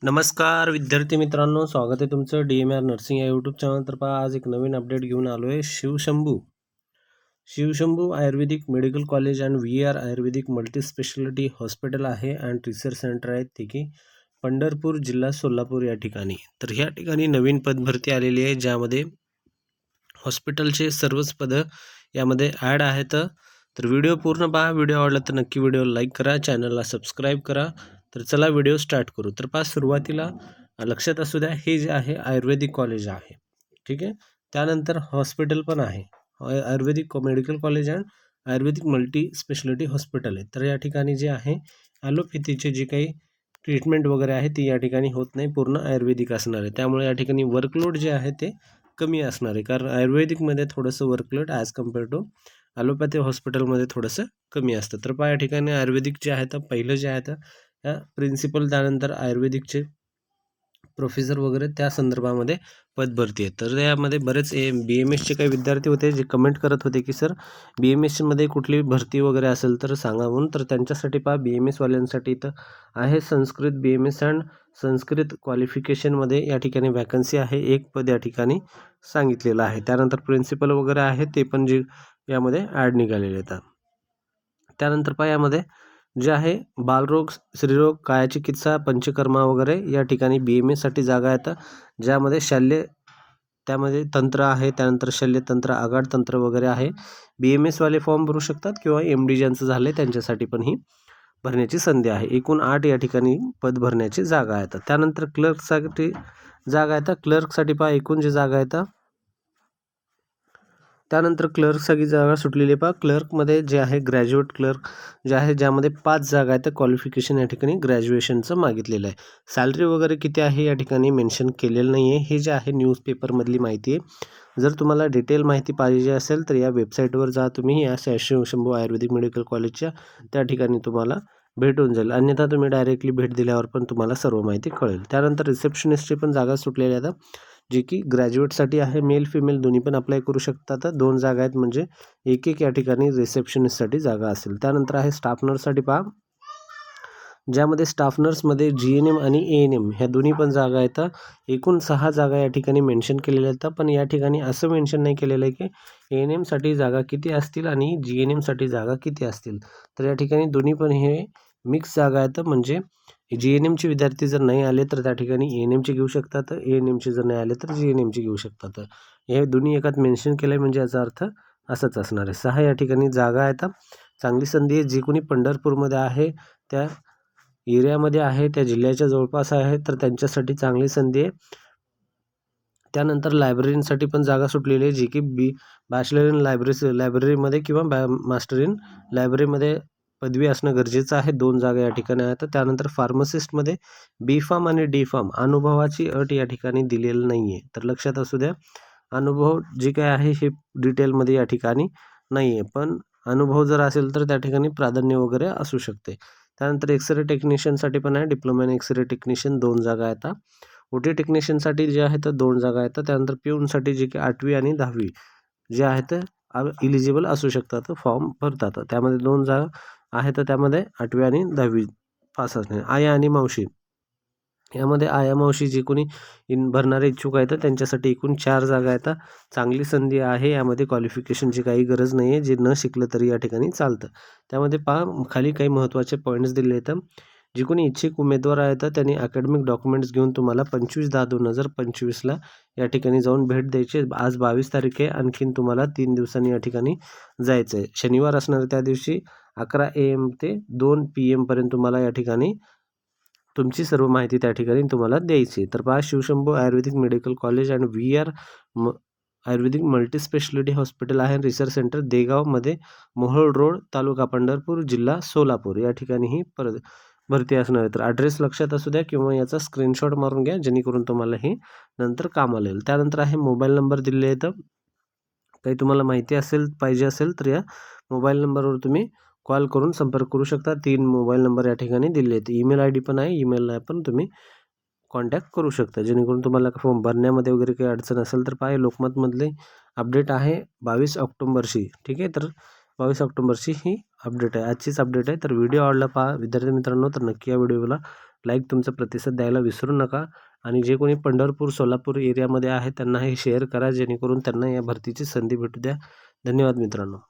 नमस्कार विद्यार्थी मित्रांनो, स्वागत आहे तुमचं DMR नर्सिंग या यूट्यूब चॅनल. तर पहा, आज एक नवीन अपडेट घेऊन आलो आहे. Shivshambhu Ayurvedic medical college and VR Ayurvedic multi speciality hospital आहे अँड रिसर्च सेंटर आहे ते की पंढरपूर जिल्हा सोलापूर या ठिकाणी. तर ह्या ठिकाणी नवीन पदभरती आलेली आहे, ज्यामध्ये हॉस्पिटलचे सर्वच पदं यामध्ये ॲड आहेत. तर व्हिडिओ पूर्ण पहा. व्हिडिओ आवडला तर नक्की व्हिडिओ लाईक करा, चॅनलला सबस्क्राईब करा. तर चला व्हिडिओ स्टार्ट करू. तर पहा, सुरुवातीला लक्षात असू द्या, हे जे आहे आयुर्वेदिक कॉलेज आहे, ठीक आहे. त्यानंतर हॉस्पिटल पण आहे, Ayurvedic medical college and Ayurvedic multi speciality hospital आहे. तर या ठिकाणी जे आहे ॲलोपॅथीचे जे काही ट्रीटमेंट वगैरे आहे ती या ठिकाणी होत नाही, पूर्ण आयुर्वेदिक असणार आहे. त्यामुळे या ठिकाणी वर्कलोड जे आहे ते कमी असणार आहे, कारण आयुर्वेदिकमध्ये थोडंसं workload as compare to allopathy हॉस्पिटलमध्ये थोडंसं कमी असतं. तर पहा, या ठिकाणी आयुर्वेदिक जे आहे तर पहिलं जे आहे तर प्रिन्सिपल, त्यानंतर आयुर्वेदिकचे प्रोफेसर वगैरे त्या संदर्भामध्ये पदभरती आहे. तर यामध्ये बरेच BMSचे काही विद्यार्थी होते जे कमेंट करत होते की सर BMSमध्ये कुठली भरती वगैरे असेल तर सांगा म्हणून. तर त्यांच्यासाठी पहा, BMSवाल्यांसाठी इथं आहे संस्कृत BMS अँड संस्कृत क्वालिफिकेशनमध्ये या ठिकाणी वॅकन्सी आहे, एक पद या ठिकाणी सांगितलेलं आहे. त्यानंतर प्रिन्सिपल वगैरे आहे ते पण जे यामध्ये ॲड निघालेले आहेत. त्यानंतर पहा, यामध्ये जे आहे बालरोग, स्त्रीरोग, कायचिकित्सा, पंचकर्मा वगैरे या ठिकाणी BMSसाठी जागा आहेत, ज्यामध्ये त्यामध्ये तंत्र आहे, त्यानंतर शल्यतंत्र, आघाड तंत्र वगैरे आहे. BMSवाले फॉर्म भरू शकतात किंवा MD ज्यांचं झालं त्यांच्यासाठी पण ही भरण्याची संधी आहे. एकूण 8 या ठिकाणी पद भरण्याची जागा आहेत. त्यानंतर क्लर्कसाठी जागा आहेत. क्लर्कसाठी पहा, एकूण जे जागा आहेत, त्यानंतर क्लर्कसाठी जागा सुटलेली आहे. पहा, क्लर्कमध्ये जे आहे ग्रॅज्युएट क्लर्क जे आहे, ज्यामध्ये 5 जागा आहेत. क्वालिफिकेशन या ठिकाणी ग्रॅज्युएशनचं मागितलेलं आहे. सॅलरी वगैरे किती आहे या ठिकाणी मेन्शन केलेलं नाही आहे. हे जे आहे न्यूजपेपरमधली माहिती आहे. जर तुम्हाला डिटेल माहिती पाहिजे असेल तर या वेबसाईटवर जा तुम्ही, या शिवशंभू आयुर्वेदिक मेडिकल कॉलेजच्या, त्या ठिकाणी तुम्हाला भेटून जाईल. अन्यथा तुम्ही डायरेक्टली भेट दिल्यावर पण तुम्हाला सर्व माहिती कळेल. त्यानंतर रिसेप्शनिस्टची पण जागा सुटलेल्या आहेत, जे की ग्रॅज्युएटसाठी आहे. मेल फिमेल दोन्ही पण अप्लाय करू शकतात. 2 जागा आहेत, म्हणजे एक या ठिकाणी रिसेप्शनिस्टसाठी जागा असेल. त्यानंतर आहे स्टाफ नर्ससाठी पहा, ज्यामध्ये स्टाफ नर्समध्ये GNM आणि ANM ह्या दोन्ही पण जागा आहेत. एकूण 6 जागा या ठिकाणी मेन्शन केलेल्या आहेत. पण या ठिकाणी असं मेन्शन नाही केलेलं आहे की ANMसाठी जागा किती असतील आणि GNMसाठी जागा किती असतील. तर या ठिकाणी दोन्ही पण हे मिक्स जागा आहेत. म्हणजे GNMचे विद्यार्थी जर नाही आले तर त्या ठिकाणी ANMचे घेऊ शकतात, ANMचे जर नाही आले तर GNMचे घेऊ शकतात. हे दोन्ही एकात मेन्शन केलं आहे, म्हणजे याचा अर्थ असंच असणार आहे. 6 या ठिकाणी जागा आहेत. चांगली संधी आहे. जी कोणी पंढरपूरमध्ये आहे, त्या एरियामध्ये आहे, त्या जिल्ह्याच्या जवळपास आहे, तर त्यांच्यासाठी चांगली संधी आहे. त्यानंतर लायब्ररीसाठी पण जागा सुटलेली आहे, जी की बॅचलर इन लायब्ररीमध्ये किंवा मास्टर इन लायब्ररीमध्ये पदवी असणं गरजेचं आहे. 2 जागा या ठिकाणी आहेत. त्यानंतर फार्मासिस्टमध्ये B.Pharm आणि D.Pharm अनुभवाची अट या ठिकाणी दिलेली नाही आहे. तर लक्षात असू द्या, अनुभव जे काय आहे हे डिटेलमध्ये या ठिकाणी नाही आहे, पण अनुभव जर असेल तर त्या ठिकाणी प्राधान्य वगैरे असू शकते. त्यानंतर एक्सरे टेक्निशियनसाठी पण आहे, डिप्लोमा इन एक्सरे टेक्निशियन 2 जागा आहेत. OT टेक्निशियनसाठी जे आहेत 2 जागा आहेत. त्यानंतर पिऊनसाठी जे की 8वी आणि 10वी जे आहेत इलिजिबल असू शकतात, फॉर्म भरतात. त्यामध्ये 2 जागा आहेत, त्यामध्ये 8वी आणि 10वी पास असणे. आया आणि मावशी, यामध्ये आया मावशी जे कोणी भरणारे इच्छुक आहेत त्यांच्यासाठी एकूण 4 जागा आहेत. चांगली संधी आहे. यामध्ये क्वालिफिकेशनची काही गरज नाही आहे, जे न शिकलं तरी या ठिकाणी चालतं. त्यामध्ये पहा, खाली काही महत्त्वाचे पॉईंट्स दिले आहेत. जे कोणी इच्छुक उमेदवार आहेत त्यांनी अकॅडमिक डॉक्युमेंट्स घेऊन तुम्हाला 25/10/2025ला या ठिकाणी जाऊन भेट द्यायची. आज 22 तारीख आहे, आणखीन तुम्हाला 3 दिवसांनी या ठिकाणी जायचं आहे. शनिवार असणार त्या दिवशी 11 AM ते 2 PM पर्यंत तुम्हाला या ठिकाणी तुमची सर्व माहिती त्या ठिकाणी तुम्हाला द्यायची. तर पहा, Shivshambhu Ayurvedic medical college and VR Ayurvedic multi speciality hospital आहे, रिसर्च सेंटर देगावमध्ये, मोहोळ रोड, तालुका पंढरपूर, जिल्हा सोलापूर या ठिकाणी ही भरती असणार आहे. तर ॲड्रेस लक्षात असू द्या किंवा याचा स्क्रीनशॉट मारून घ्या, जेणेकरून तुम्हाला हे नंतर कामाला येईल. त्यानंतर आहे मोबाईल नंबर दिले आहेत. काही तुम्हाला माहिती पाहिजे असेल तर या मोबाईल नंबरवर तुम्ही कॉल करून संपर्क करू शकता. 3 मोबाईल नंबर या ठिकाणी दिले आहेत. ईमेल ID पण आहे, ईमेलला पण तुम्ही कॉन्टॅक्ट करू शकता, जेणेकरून तुम्हाला फॉर्म भरण्यामध्ये वगैरे काही अडचण असेल तर पहा, लोकमतमधले अपडेट आहे 22 ऑक्टोबरची, ठीक आहे. तर 22 ऑक्टोबरची ही अपडेट आहे, आजचीच अपडेट आहे. तर व्हिडिओ आवडला पहा विद्यार्थी मित्रांनो, तर नक्की या व्हिडिओला लाईक तुमचा प्रतिसाद द्यायला विसरू नका आणि जे कोणी पंढरपूर सोलापूर एरियामध्ये आहे त्यांना हे शेअर करा, जेणेकरून त्यांना या भरतीची संधी भेटू द्या. धन्यवाद मित्रांनो.